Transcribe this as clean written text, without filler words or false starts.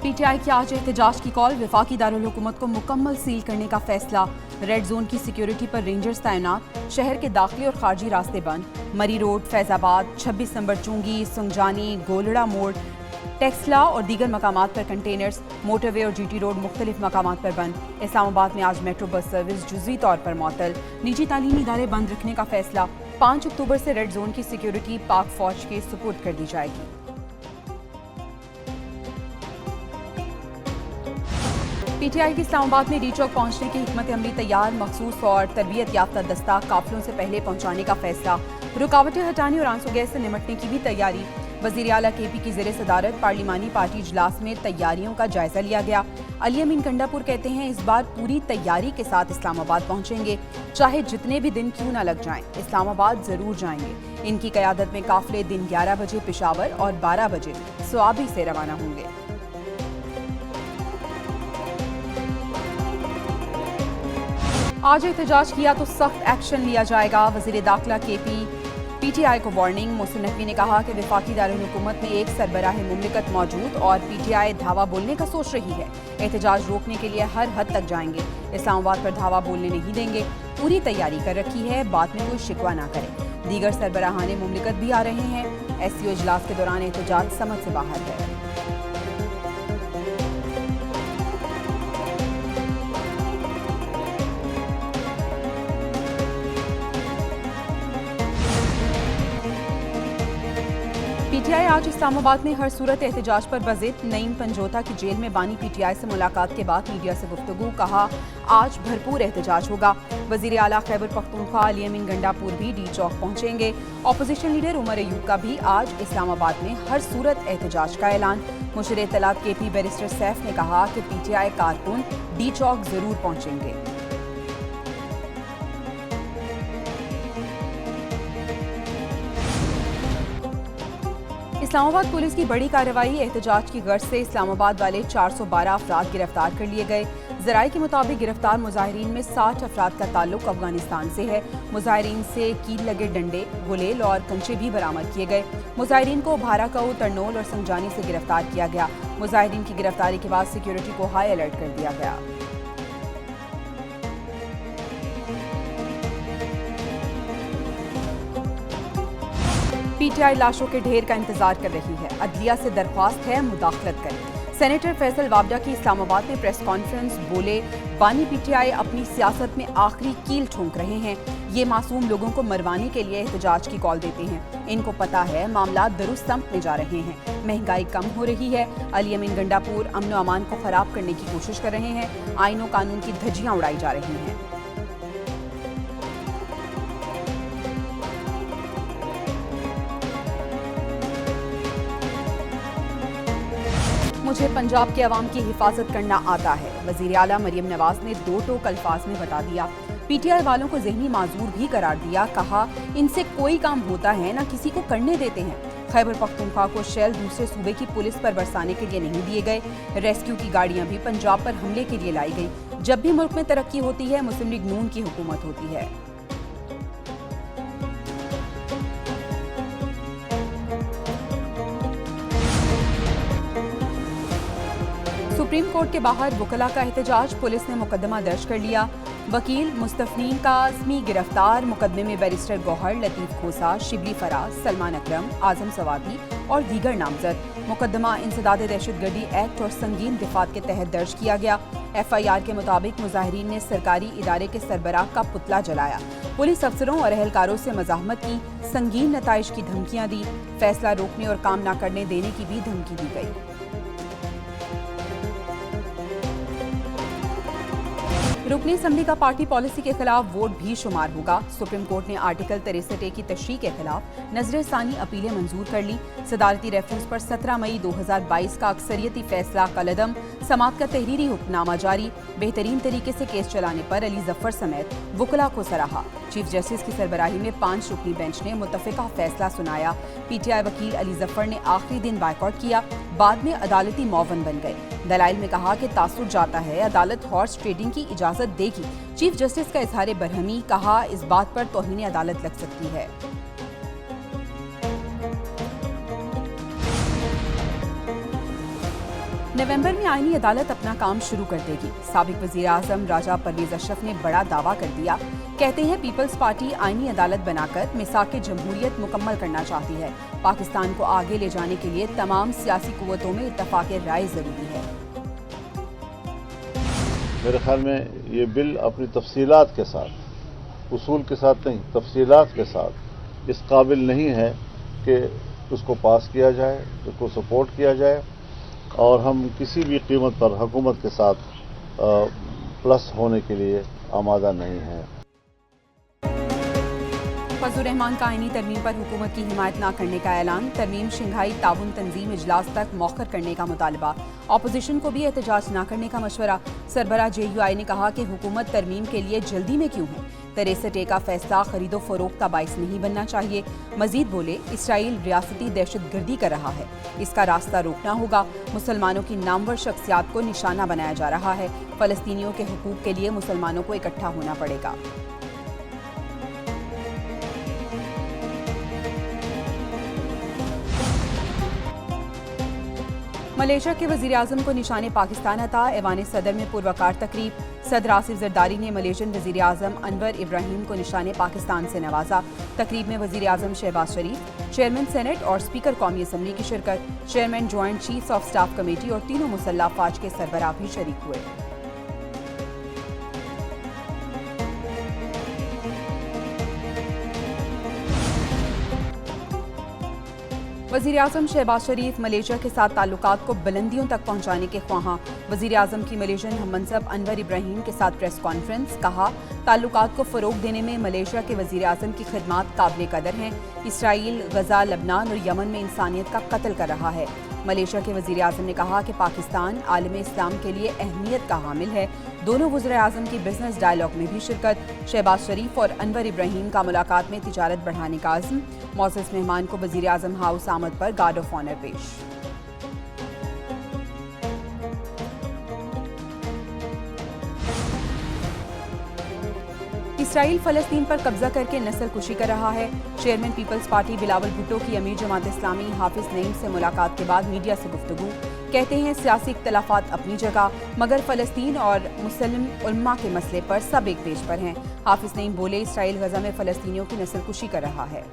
PTI की आज एहतजाज की कॉल, वफाकी दारुल हुकूमत को मुकम्मल सील करने का फैसला। रेड जोन की सिक्योरिटी पर रेंजर्स तैनात, शहर के दाखिली और खारजी रास्ते बंद। मरी रोड, फैजाबाद, 26 नंबर चुंगी, सुंगजानी, गोलड़ा मोड़, टेक्सला और दीगर मकामात पर कंटेनर्स। मोटरवे और जीटी रोड मुख्तलिफ मकामात पर बंद। इस्लामाबाद में आज मेट्रो बस सर्विस जुज़वी तौर पर मअतल। निजी तालीमी इदारे बंद रखने का फैसला। 5 अक्टूबर से रेड जोन की सिक्योरिटी पाक फौज के सुपुर्द कर दी जाएगी। पीटीआई की इस्लामाबाद में डी चौक पहुंचने की हिकमत अमली तैयार, मखसूस और तरबियत याफ्ता दस्ता काफिलों से पहले पहुंचाने का फैसला। रुकावटें हटाने और आंसू गैस से निमटने की भी तैयारी। वजीर आला केपी की ज़ेरे सदारत पार्लिमानी पार्टी इजलास में तैयारियों का जायजा लिया गया। अली अमीन गंडापुर कहते हैं, इस बार पूरी तैयारी के साथ इस्लामाबाद पहुंचेंगे, चाहे जितने भी दिन क्यों न लग जाएं, इस्लामाबाद जरूर जाएंगे। इनकी क़यादत में काफिले दिन 11 बजे पेशावर और 12 बजे स्वाबी से रवाना होंगे। आज एहतजाज किया तो सख्त एक्शन लिया जाएगा, वजीर दाखिला केपी। पीटीआई को वार्निंग, मोहसिन नकवी ने कहा कि वफाकी दारुल हुकूमत में एक सरबराह मुमलिकत मौजूद और पीटीआई धावा बोलने का सोच रही है। एहतजाज रोकने के लिए हर हद तक जाएंगे, इस्लामाबाद पर धावा बोलने नहीं देंगे। पूरी तैयारी कर रखी है, बाद में कोई शिकवा ना करें। दीगर सरबराहाने मुमलिकत भी आ रहे हैं। एससीओ इजलास के दौरान एहतजाज समझ से बाहर है। पीटीआई आज इस्लामाबाद में हर सूरत एहतजाज पर बज़िद। नईम पंजोता की जेल में बानी पीटीआई से मुलाकात के बाद मीडिया से गुफ्तगू, कहा आज भरपूर एहतजाज होगा। वजीर आला खैबर पख्तूनख्वा अली अमीन गंडापुर भी डी चौक पहुंचेंगे। अपोजिशन लीडर उमर अयूब का भी आज इस्लामाबाद में हर सूरत एहतजाज का ऐलान। मुशीर इत्तलात केपी बैरिस्टर सैफ ने कहा कि पीटीआई कारकुन डी चौक जरूर पहुंचेंगे। इस्लामाबाद पुलिस की बड़ी कार्रवाई, एहतजाज की गर्ज से इस्लामाबाद वाले 412 अफराद गिरफ्तार कर लिए गए। ज़राए के मुताबिक गिरफ्तार मुजाहिरीन में 60 अफराद का ताल्लुक अफगानिस्तान से है। मुजाहिरीन से कील लगे डंडे, गुलेल और कंचे भी बरामद किए गए। मुजाहिरीन को भाराकऊ, तरनोल और संजानी से गिरफ्तार किया गया। मुजाहिरीन की गिरफ्तारी के बाद सिक्योरिटी को हाई अलर्ट कर दिया गया। पीटीआई लाशों के ढेर का इंतजार कर रही है। अदलिया से दरख्वास्त है, मुदाखलत करें। सेनेटर फैसल वाबडा की इस्लामाबाद में प्रेस कॉन्फ्रेंस, बोले बानी पीटीआई अपनी सियासत में आखिरी कील ठोंक रहे हैं। ये मासूम लोगों को मरवाने के लिए एहतजाज की कॉल देते हैं। इनको पता है मामला दुरुस्त समत में जा रहे हैं, महंगाई कम हो रही है। अली अमीन गंडापुर अमन व अमान को खराब करने की कोशिश कर रहे हैं। आईन व कानून की धज्जियां उड़ाई जा रही हैं। मुझे पंजाब के अवाम की हिफाजत करना आता है, वजीर आला मरियम नवाज ने दो टोक अल्फाज में बता दिया। पीटीआई वालों को ज़हनी माजूर भी करार दिया, कहा इनसे कोई काम होता है ना किसी को करने देते हैं। खैबर पख्तूनख्वा को शेल दूसरे सूबे की पुलिस पर बरसाने के लिए नहीं दिए गए। रेस्क्यू की गाड़ियां भी पंजाब पर हमले के लिए लाई गई। जब भी मुल्क में तरक्की होती है, मुस्लिम लीग नून की हुकूमत होती है। सुप्रीम कोर्ट के बाहर वकला का एहतजाज, पुलिस ने मुकदमा दर्ज कर लिया। वकील मुस्तफनीन काज़मी गिरफ्तार। मुकदमे में बैरिस्टर गौहर, लतीफ खोसा, शिबली फराज, सलमान अकरम, आजम सवादी और दीगर नामजद। मुकदमा इंसदाद दहशतगर्दी एक्ट और संगीन दिफात के तहत दर्ज किया गया। FIR के मुताबिक मुजाहिरीन ने सरकारी इदारे के सरबराह का पुतला जलाया, पुलिस अफसरों और अहलकारों से मज़ाहमत की, संगीन नताइज की धमकियां दी, फैसला रोकने और काम न करने देने की भी धमकी दी गई। रुकनी असम्बली का पार्टी पॉलिसी के खिलाफ वोट भी शुमार होगा। सुप्रीम कोर्ट ने आर्टिकल 63A की तशरीह के खिलाफ नजरसानी अपीलें मंजूर कर ली। सदारती रेफरेंस पर 17 मई 2022 का अक्सरियती फैसला कलदम, समात का तहरीरी हुक्मनामा जारी। बेहतरीन तरीके से केस चलाने पर अली जफर समेत वकला को सराहा। चीफ जस्टिस की सरबराही में 5 रुकनी बेंच ने मुत्तफिका फैसला सुनाया। पीटीआई वकील अली जफर ने आखिरी दिन बायकॉट किया, बाद में अदालती मौवन बन गए। दलाइल में कहा कि तासुर जाता है, अदालत हॉर्स ट्रेडिंग की इजाजत देगी। चीफ जस्टिस का इजहार बरहमी, कहा इस बात पर तौहीन अदालत लग सकती है। नवंबर में आईनी अदालत अपना काम शुरू कर देगी। साबिक वजीर आजम राजा परवेज अशरफ ने बड़ा दावा कर दिया। कहते हैं पीपल्स पार्टी आईनी अदालत बनाकर मिसाक जमहूरियत मुकम्मल करना चाहती है। पाकिस्तान को आगे ले जाने के लिए तमाम सियासी कुव्वतों में इत्तफाक राय जरूरी है। मेरे ख्याल में ये बिल अपनी तफसीलात के साथ, उसूल के साथ नहीं, तफसीलात के साथ इस काबिल नहीं है कि उसको पास किया जाए, उसको सपोर्ट किया जाए, और हम किसी भी कीमत पर हुकूमत के साथ प्लस होने के लिए आमादा नहीं हैं। फजलुर रहमान का आईनी तरमीम पर हुकूमत की हिमायत न करने का ऐलान। तरमीम शंघाई ताउन तंजीम इजलास तक मौखर करने का मुतालबा। अपोजिशन को भी एहतजाज न करने का मशवरा। सरबराह JUI ने कहा कि हुकूमत तरमीम के लिए जल्दी में क्यों है। 63A का फैसला खरीदो फरोख्त का बाइस नहीं बनना चाहिए। मजीद बोले, इसराइल रियासती दहशतगर्दी कर रहा है, इसका रास्ता रोकना होगा। मुसलमानों की नामवर शख्सियात को निशाना बनाया जा रहा है। फलस्तीनियों के हुकूक के लिए मुसलमानों को इकट्ठा होना पड़ेगा। मलेशिया के वजीर आजम को निशाने पाकिस्तान अता। ऐवान सदर में पुरवकार तकरीब। सदर आसिफ जरदारी ने मलेशियन वजीर आजम अनवर इब्राहिम को निशाने पाकिस्तान से नवाजा। तकरीब में वजीर आजम शहबाज शरीफ, चेयरमैन सेनेट और स्पीकर कौमी असम्बली की शिरकत। Chairman joint chiefs of staff committee और तीनों मुसल्लह अफवाज के सरबराह भी शरीक हुए। वज़ीर आज़म शहबाज शरीफ मलेशिया के साथ ताल्लुकात को बुलंदियों तक पहुंचाने के ख्वाहां। वज़ीर आज़म की मलेशियन हममनसब अनवर इब्राहिम के साथ प्रेस कॉन्फ्रेंस। कहा, ताल्लुकात को फ़रोग देने में मलेशिया के वज़ीर आज़म की खिदमात काबिल कदर हैं। इसराइल, गजा, लबनान और यमन में इंसानियत का कत्ल कर रहा है। मलेशिया के वज़ीर आज़म ने कहा कि पाकिस्तान आलम इस्लाम के लिए अहमियत का हामिल है। दोनों वज़ीर आज़म की बिजनेस डायलॉग में भी शिरकत। शहबाज शरीफ और अनवर इब्राहिम का मुलाकात में तिजारत बढ़ाने का आज़म। मौजूद मेहमान को वज़ीर आज़म हाउस आमद पर गार्ड ऑफ ऑनर पेश। इसराइल फ़लस्तीन पर कब्जा करके नस्ल कुशी कर रहा है। चेयरमैन पीपल्स पार्टी बिलावल भुट्टो की अमीर जमात इस्लामी हाफिज नईम से मुलाकात के बाद मीडिया से गुफ्तगू। कहते हैं सियासी इख्तलाफात अपनी जगह, मगर फ़लस्तीन और मुस्लिम उल्मा के मसले पर सब एक पेज पर हैं। हाफिज नईम बोले, इसराइल गजा में फ़लस्तीनियों की नस्ल कुशी कर रहा है।